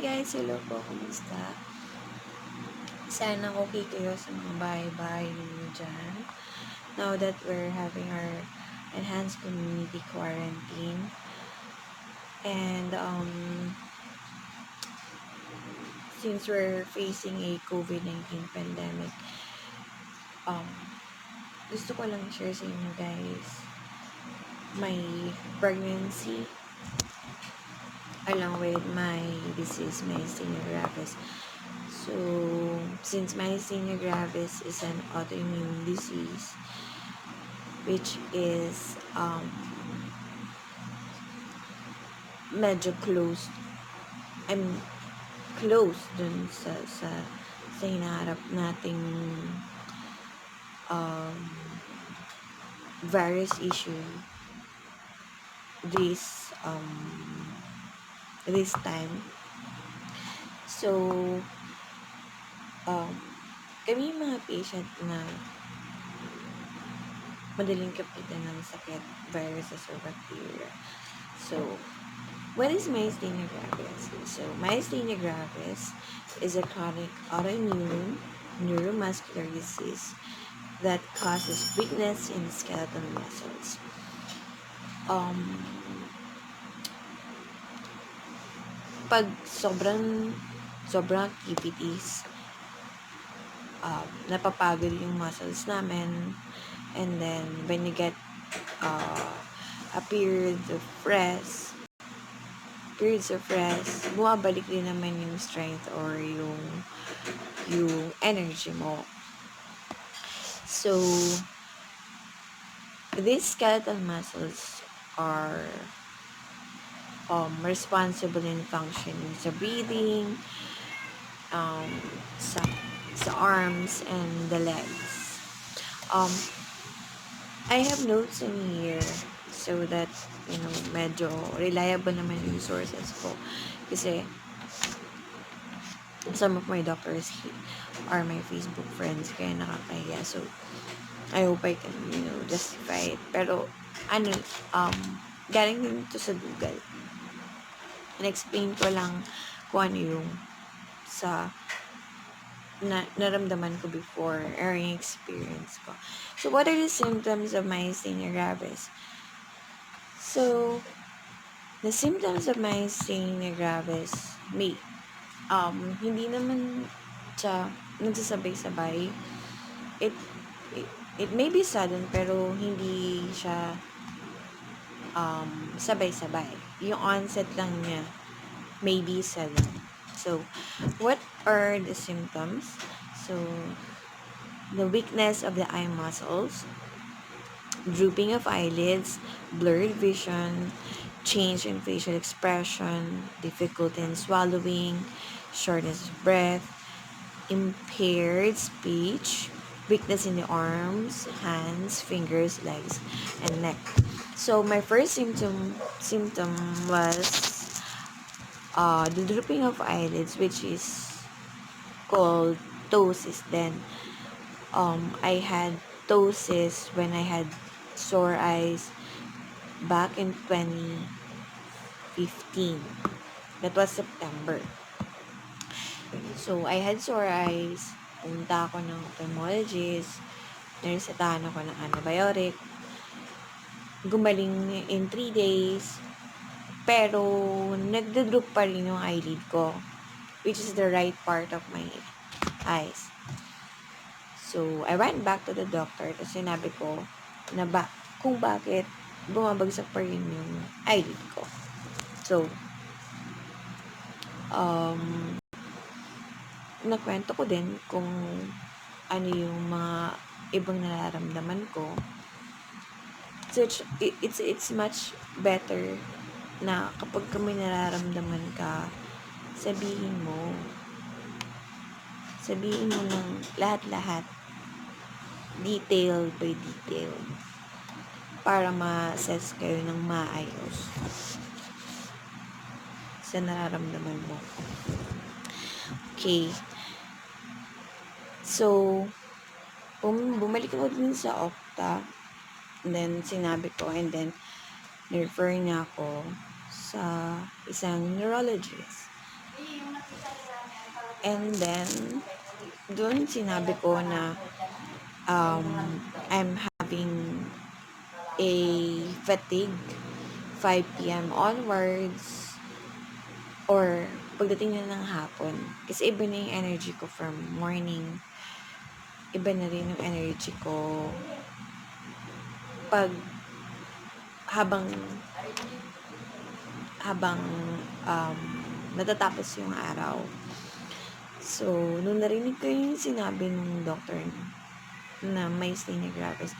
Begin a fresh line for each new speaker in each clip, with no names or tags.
guys, hello po, kumusta? Sana okay kayo sa mga bahay-bahay ninyo dyan. Now that we're having our enhanced community quarantine. And, since we're facing a COVID-19 pandemic, um, gusto ko lang share sa inyo guys, my pregnancy along with my disease, myasthenia gravis. So, since myasthenia gravis is an autoimmune disease, which is medyo close, I'm close dun sa hinaharap nating virus issue this time. So, kami yung mga patient na madaling kapitan ng sakit, viruses or bacteria. So, what is myasthenia gravis? So, myasthenia gravis is a chronic autoimmune neuromuscular disease that causes weakness in skeletal muscles. Pag sobrang activities, napapagod yung muscles namin, and then when you get a periods of rest, bumabalik din naman yung strength or yung energy mo. So, these skeletal muscles are responsible in functioning sa breathing, sa arms and the legs. I have notes in here so that, medyo reliable naman yung sources ko. Kasi, some of my doctors are my Facebook friends, kaya nakakahiya. So, I hope I can, justify it. Pero, galing din ito sa Google. And-explain ko lang kung ano yung naramdaman ko before or yung experience ko. So, what are the symptoms of myasthenia gravis? So, the symptoms of myasthenia gravis hindi naman siya nagsasabay-sabay. It may be sudden, pero hindi siya sabay-sabay. Yung onset lang niya may be sudden. So, what are the symptoms? So, the weakness of the eye muscles, drooping of eyelids, blurred vision, change in facial expression, difficulty in swallowing, shortness of breath, impaired speech, weakness in the arms, hands, fingers, legs, and neck. So, my first symptom was the drooping of eyelids, which is called ptosis. Then, I had ptosis when I had sore eyes back in 2015. That was September. So, I had sore eyes. Pumunta ako ng ophthalmologist. Naresetahan ako ng antibiotic. Gumaling in 3 days. Pero, nagdodroop pa rin yung eyelid ko, which is the right part of my eyes. So, I went back to the doctor kasi sinabi ko na kung bakit bumabagsak pa rin yung eyelid ko. So, nakwento ko din kung ano yung mga ibang nararamdaman ko. So, it's much better na kapag may nararamdaman ka, sabihin mo ng lahat-lahat, detail by detail, para ma-assess kayo ng maayos sa nararamdaman mo. Okay. So, bumalik ako din sa Okta. And then, sinabi ko, and then, nirefer niya ako sa isang neurologist. And then, doon sinabi ko na um, I'm having a fatigue 5 p.m. onwards or pagdating na ng hapon. Kasi iba na yung energy ko from morning. Iba na rin yung energy ko pag habang habang um, natatapos yung araw. So, nung narinig ko yung sinabi ng doctor na myasthenia gravis,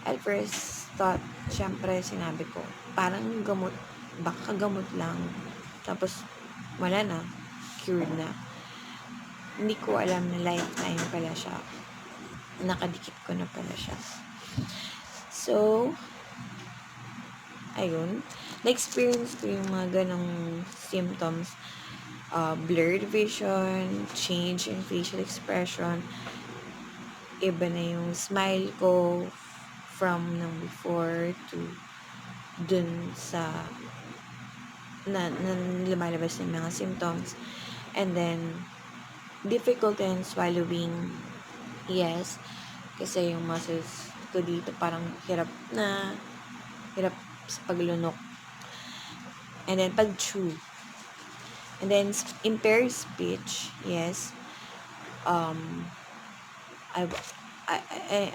at first thought, syempre sinabi ko, parang gamot, baka gamot lang. Tapos, wala na, cured na. Hindi ko alam na lifetime pala siya. Nakadikit ko na pala siya. So, ayun. Na-experience ko yung mga ganong symptoms. Blurred vision, change in facial expression, iba na yung smile ko from nung before to dun sa na lumalabas ng mga symptoms. And then, difficulty in swallowing. Yes, kasi yung muscles ko dito parang hirap sa paglunok. And then, pag-chew. And then, impaired speech. Yes. I,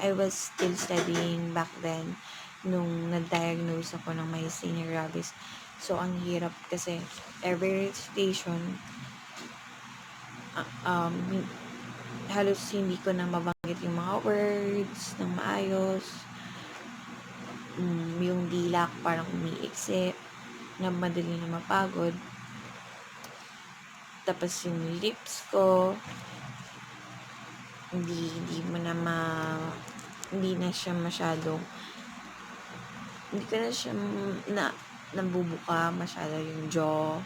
I was still studying back then nung nag-diagnose ako ng myasthenia gravis. So, ang hirap kasi every recitation, halos hindi ko na mabanggit yung mga words ng maayos. Yung dila ko parang umiiksi na madali na mapagod. Tapos yung lips ko, hindi na siya masyadong, hindi ko na siya nabubuka masyado yung jaw.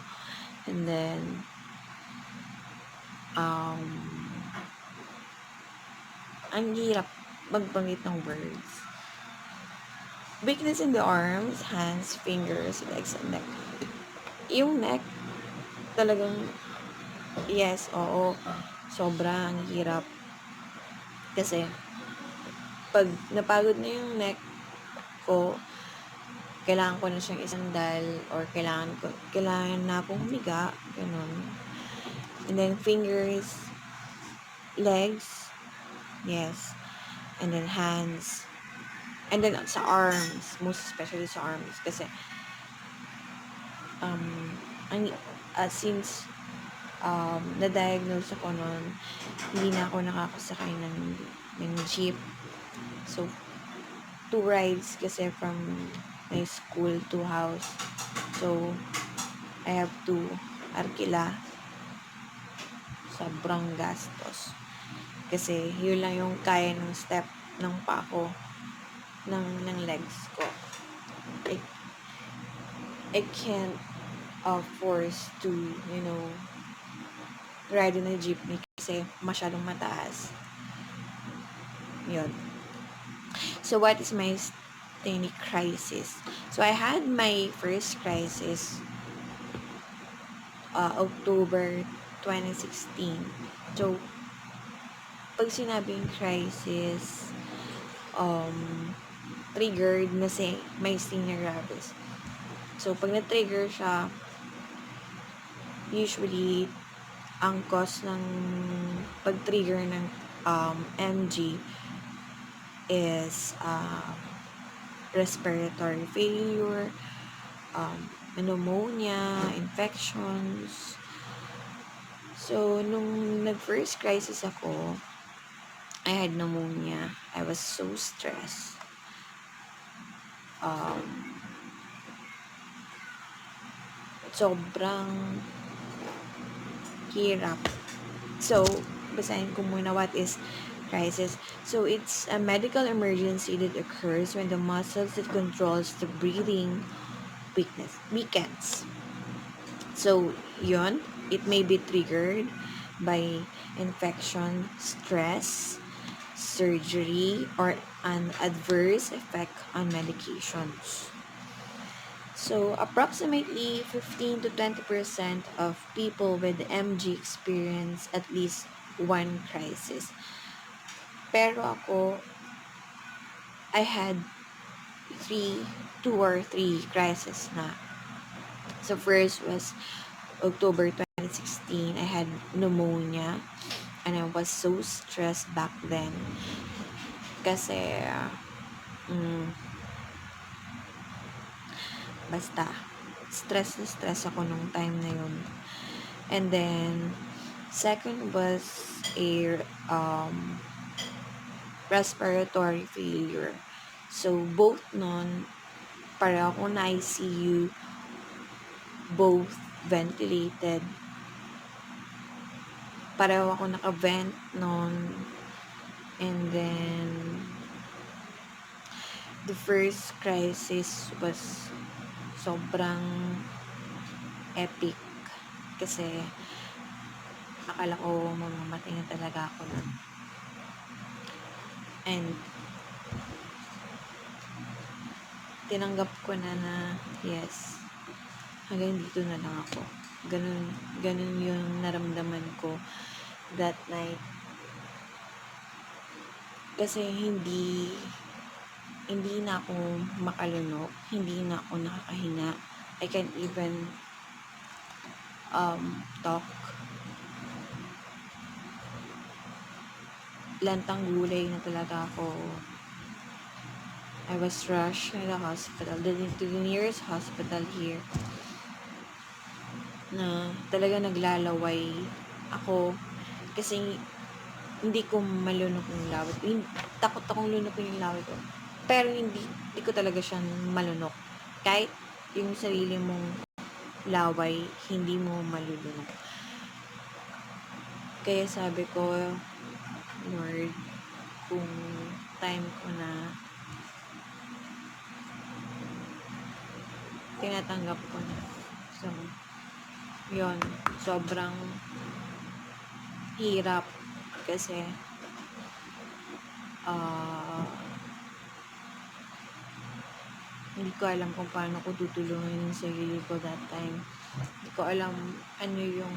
And then, ang hirap magbanggit ng words. Weakness in the arms, hands, fingers, legs, and neck. Yung neck, talagang, yes, oo, sobrang hirap. Kasi, pag napagod na yung neck ko, kailangan ko na siyang isandal or kailangan na akong humiga, ganun. And then, fingers, legs, yes, and then hands, and then sa arms, most especially sa arms, kasi since na-diagnose ako noon, hindi na ako nakakasakay ng jeep. So, 2 rides kasi from my school to house. So, I have to arkila. Sobrang gastos. Kasi, yun lang yung kaya ng step ng pako ng legs ko. I can't force to, ride in a jeepney kasi masyadong mataas. Yun. So, what is my myasthenic crisis? So, I had my first crisis October 2016. So, pag sinabing crisis, triggered na si myasthenia gravis. So, pag na-trigger siya, usually, ang cause ng pag-trigger ng MG is respiratory failure, pneumonia, infections. So, nung nag-first crisis ako, I had pneumonia. I was so stressed. Sobrang hirap. So, basahin ko muna what is crisis. So, it's a medical emergency that occurs when the muscles that controls the breathing weakens. So, yun, it may be triggered by infection, stress, surgery, or an adverse effect on medications. So, approximately 15 to 20% of people with MG experience at least one crisis. Pero ako, I had three, two or three crises na. So, first was October 2016. I had pneumonia and I was so stressed back then kasi mm, basta stress na stress ako nung time na yun. And then second was a respiratory failure. So both nun para ako na ICU, both ventilated. Pareho ako naka-vent nun. And then the first crisis was sobrang epic kasi akala ko mamamatay na talaga ako nun. And tinanggap ko na yes, hanggang dito na lang ako. Ganun yung naramdaman ko that night. Kasi hindi na ako makalunok, hindi na ako nakakahinga. I can't even talk. Lantang gulay na talaga ako. I was rushed to the hospital, to the nearest hospital here, na talaga naglalaway ako kasi hindi ko malunok yung laway. Takot akong lunok yung laway ko. Pero hindi ko talaga siya malunok. Kahit yung sarili mong laway, hindi mo malulunok. Kaya sabi ko, Lord, kung time ko na, tinatanggap ko na. So, yun, sobrang hirap kasi hindi ko alam kung paano ko tutulungan yung sarili ko that time. Hindi ko alam ano yung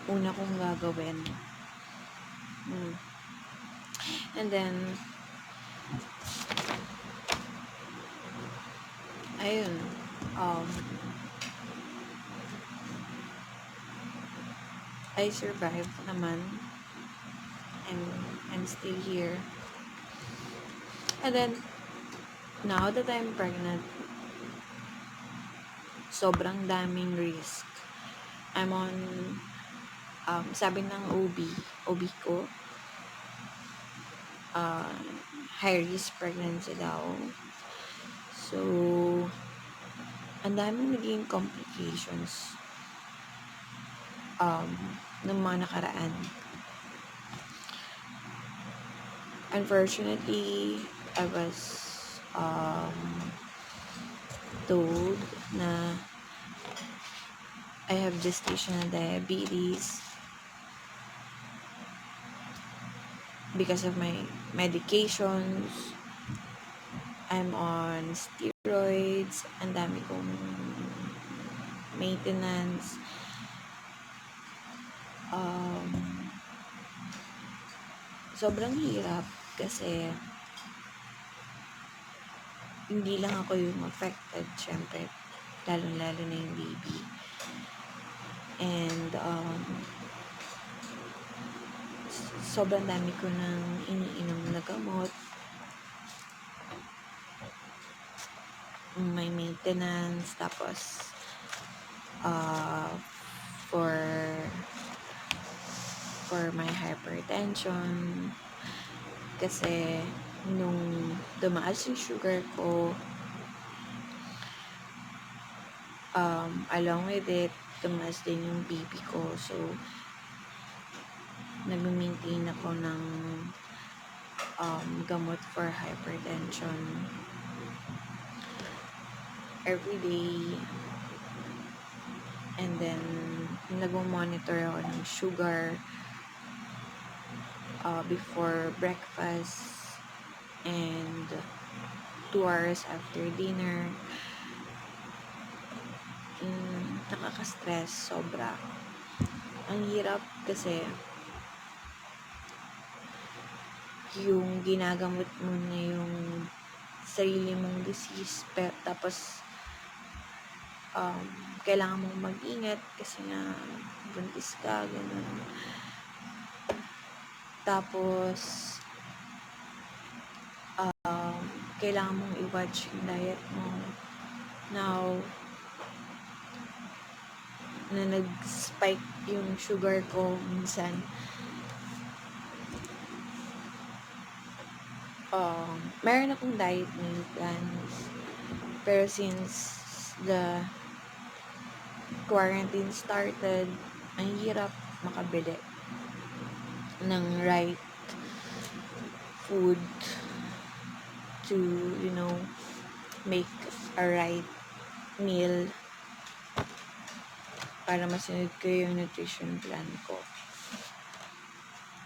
una kong gagawin. And then, ayun, I survived naman. I'm still here. And then, now that I'm pregnant, sobrang daming risk. I'm on, sabi ng OB ko, high risk pregnancy daw. So, ang daming naging complications ng mga nakaraan. Unfortunately, I was told na I have gestational diabetes because of my medications. I'm on steroids, ang dami kong maintenance. Sobrang hirap kasi hindi lang ako yung affected, syempre, lalo-lalo na yung baby. And sobrang dami ko nang iniinom na gamot, may maintenance, tapos for my hypertension kasi nung dumaas yung sugar ko, along with it, tumaas din yung BP ko. So, nag-maintain ako ng gamot for hypertension every day. And then, nag-monitor ako ng sugar before breakfast and 2 hours after dinner. nakaka-stress sobra. Ang hirap kasi yung ginagamot mo na yung sarili mong disease, tapos kailangan mong mag-ingat kasi na buntis ka, ganun. Tapos, kailangan mong i-watch yung diet mo. Now, na nag-spike yung sugar ko minsan, meron akong diet meal plans. Pero since the quarantine started, ang hirap makabili ng right food to, make a right meal para masunod ko yung nutrition plan ko.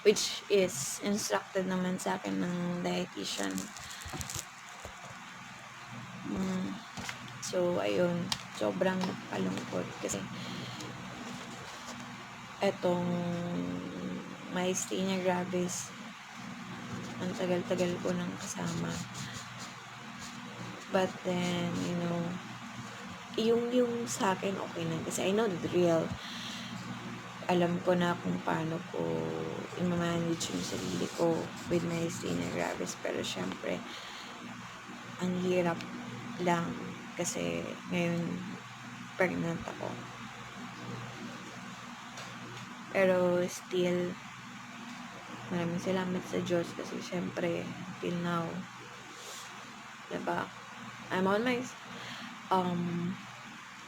Which is instructed naman sa akin ng dietitian. So, ayun, sobrang kalungkot kasi etong Myasthenia Gravis, ang tagal-tagal ko nang kasama. But then, yung sa akin okay na kasi I know the drill. Alam ko na kung paano ko i-manage yung sarili ko with myasthenia gravis. Pero syempre, ang hirap lang kasi ngayon pregnant ako. Pero still, maraming salamat sa Diyos kasi syempre, till now, diba?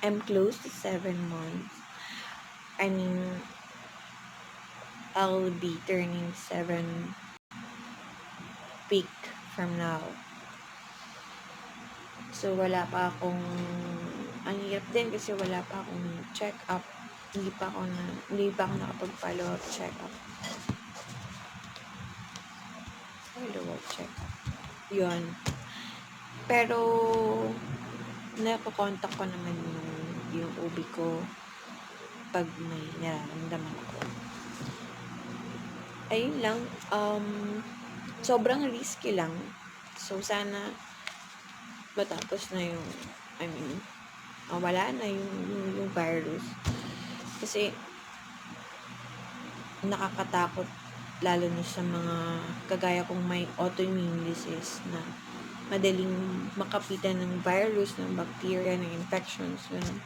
I'm close to 7 months. I mean, I'll be turning 7 week from now. So, wala pa akong, ang hirap din kasi wala pa akong check-up. Hindi pa ako nakapag-follow up check-up. Follow-up check-up. Yun. Pero, napakontak ko naman yung OB ko pag may nararamdaman ako. Ayun lang, sobrang risky lang. So, sana matapos na yung, wala na yung virus. Kasi, nakakatakot lalo na sa mga kagaya kong may autoimmune disease na madaling makapitan ng virus, ng bacteria, ng infections, yun.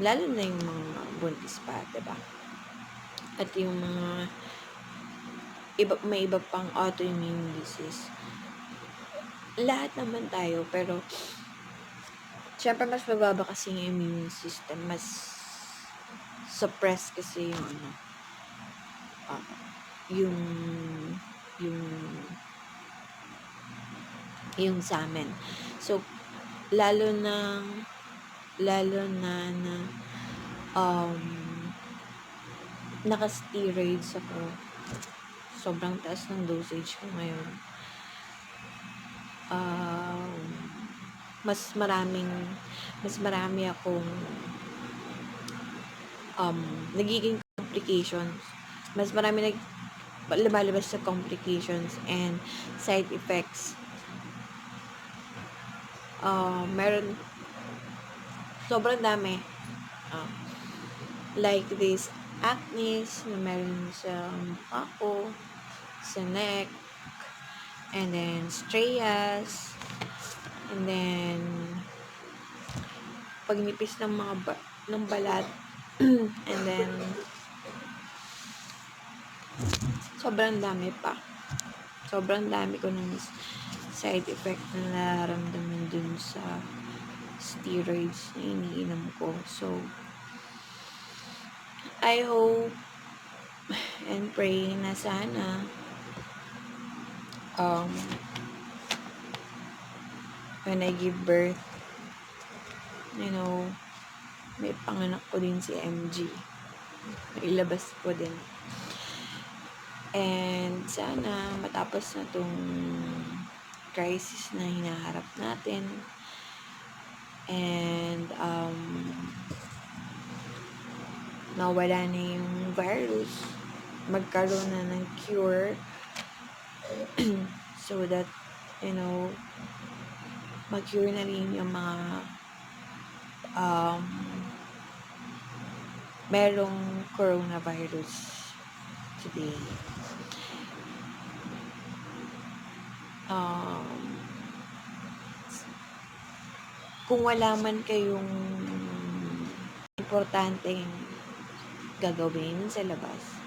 Lalo na yung mga buntis pa, diba? At yung mga may iba pang autoimmune disease. Lahat naman tayo, pero syempre mas mababa kasi yung immune system, mas suppress kasi yung sa amin. So, lalo na naka-steroids ako. Sobrang taas ng dosage ko ngayon. Mas marami akong nagiging complications. Mas marami lumalabas sa complications and side effects. Meron sobrang dami. Like this acne na meron sa mukha ko, sa neck, and then strias, and then pagnipis ng ng balat, and then sobrang dami pa. Sobrang dami ko ng side effect na nararamdaman dun sa steroids na iniinom ko. So, I hope and pray na sana when I give birth, may panganak ko din si MG. Ilabas ko din. And sana matapos na tong crisis na hinaharap natin. and nawala na yung virus, magkaroon na ng cure so that, you know, mag-cure na rin yung mga um, merong coronavirus today. Kung wala man kayong importanteng gagawin sa labas,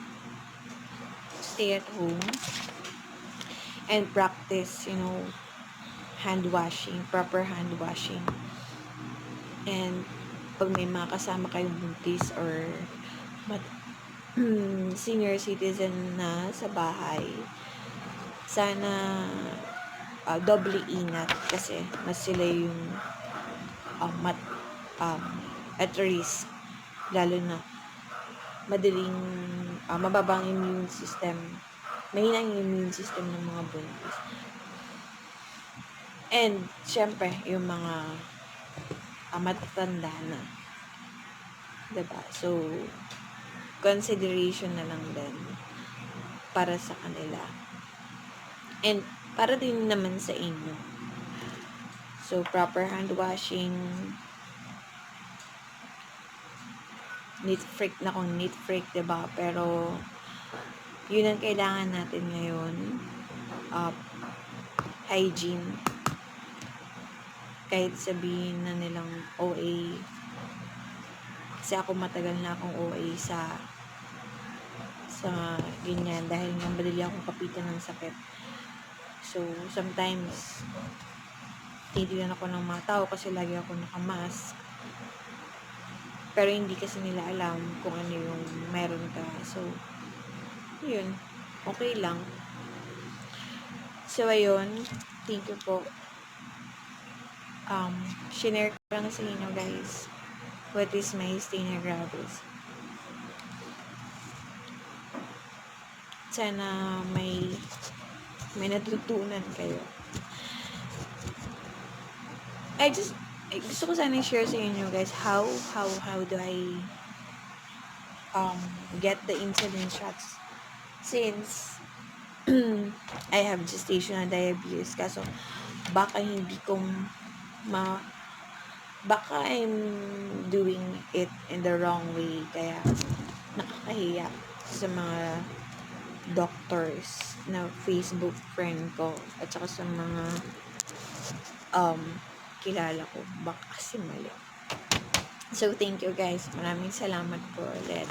stay at home and practice, you know, hand washing, proper hand washing. And pag may mga kasama kayong buntis or senior citizen na sa bahay, sana doble ingat kasi mas sila yung at risk, lalo na madaling mababang immune system, mahina yung immune system ng mga buntis. And syempre yung mga matatanda na, diba? So consideration na lang din para sa kanila and para din naman sa inyo. So proper hand washing, neat freak na kung neat freak, diba? Pero yun ang kailangan natin ngayon, hygiene. Kahit sabihin na nilang OA, kasi ako matagal na akong OA sa ganyan dahil nga madali akong kapitan ng sakit. So sometimes titigan ako ng mga tao kasi lagi ako nakamask, pero hindi kasi nila alam kung ano yung meron ka. So yun, okay lang. So ayun, thank you po. Shinare ko lang sa inyo guys what is Myasthenia Gravis. Sana may natutunan kayo. Gusto ko sana i-share sa inyo guys how do I get the insulin shots since I have gestational diabetes, kaso baka hindi ko baka I'm doing it in the wrong way, kaya nakakahiya sa mga doctors na Facebook friend ko at saka sa mga kilala ko, baka kasi mali. So thank you guys, maraming salamat po ulit.